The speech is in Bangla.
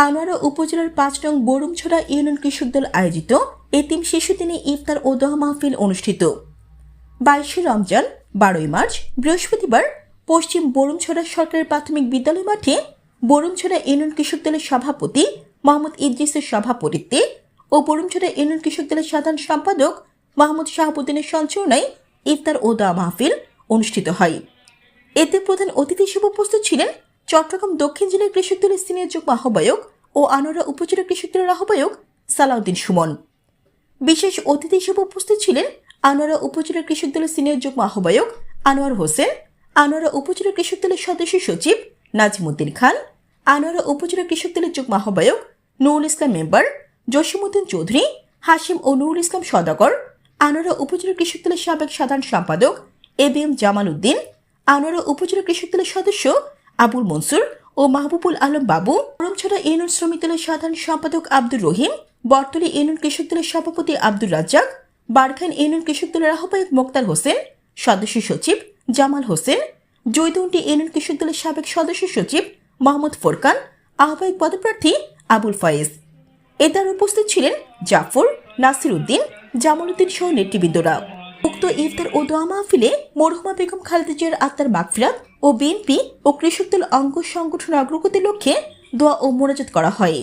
আনোয়ারা উপজেলার ৫ নং বরুমছড়া ইউনিয়ন কৃষক দল আয়োজিত এতিম শিশু দিনে ইফতার ও দোয়া মাহফিল অনুষ্ঠিত। ২২শে রমজান ১২ই মার্চ বৃহস্পতিবার পশ্চিম বরুমছড়া সরকারি প্রাথমিক বিদ্যালয় মাঠে বরুমছড়া ইউনিয়ন কৃষক দলের সভাপতি মোহাম্মদ ইদ্রিসের সভাপতিত্বে ও বরুমছড়া ইউনিয়ন কৃষক দলের সাধারণ সম্পাদক মোহাম্মদ শাহাবুদ্দিনের সঞ্চালনায় ইফতার ও দোয়া মাহফিল অনুষ্ঠিত হয়। এতে প্রধান অতিথি হিসেবে উপস্থিত ছিলেন চট্টগ্রাম দক্ষিণ জেলার কৃষক দলের সিনিয়র যুগ্ম আহ্বায়ক ও আনোয়ারা উপজেলা কৃষক দলের আহ্বায়ক সালাউদ্দিন সুমন। বিশেষ অতিথি হিসেবে উপস্থিত ছিলেন আনোয়ারা উপজেলা কৃষক দলের সিনিয়র যুগ্ম আহ্বায়ক আনোয়ার হোসেন, আনোয়ারা উপজেলা কৃষক দলের সদস্য সচিব নাজিমুদ্দিন খান, আনোয়ারা উপজেলা কৃষক দলের যুগ্ম আহ্বায়ক নুরুল ইসলাম মেম্বার, জসিমউদ্দিন চৌধুরী, হাশিম ও নুরুল ইসলাম সওদাগর, আনোয়ারা উপজেলা কৃষক দলের সাবেক সাধারণ সম্পাদক এবিএম জামাল উদ্দিন, আনোয়ারা উপজেলা কৃষক দলের সদস্য আবুল মনসুর ও মাহবুবুল আলম বাবু, বরুমছড়া ইউনিয়ন শ্রমিক দলের সাধারণ সম্পাদক আব্দুর রহিম, বরতলী ইউনিয়ন কৃষক দলের সভাপতি আব্দুর রাজ্জাক, বারখান ইউনিয়ন কৃষক দলের আহ্বায়ক মোক্তার হোসেন, সদস্য সচিব জামাল হোসেন, জৈদুন্টি ইউনিয়ন কৃষক দলের সাবেক সদস্য সচিব মোহাম্মদ ফোরকান, আহ্বায়ক পদপ্রার্থী আবুল ফায়েজ। এতে উপস্থিত ছিলেন জাফর, নাসির উদ্দিন, জামাল উদ্দিন সহ নেতৃবৃন্দরা। উক্ত ইফতার ও দোয়া মাহফিলে মরহুমা বেগম খালেদা জিয়ার আত্মার মাগফিরাত ও বিএনপি ও কৃষক দল অঙ্গ সংগঠন অগ্রগতির লক্ষ্যে দোয়া ও মোনাজাত করা হয়।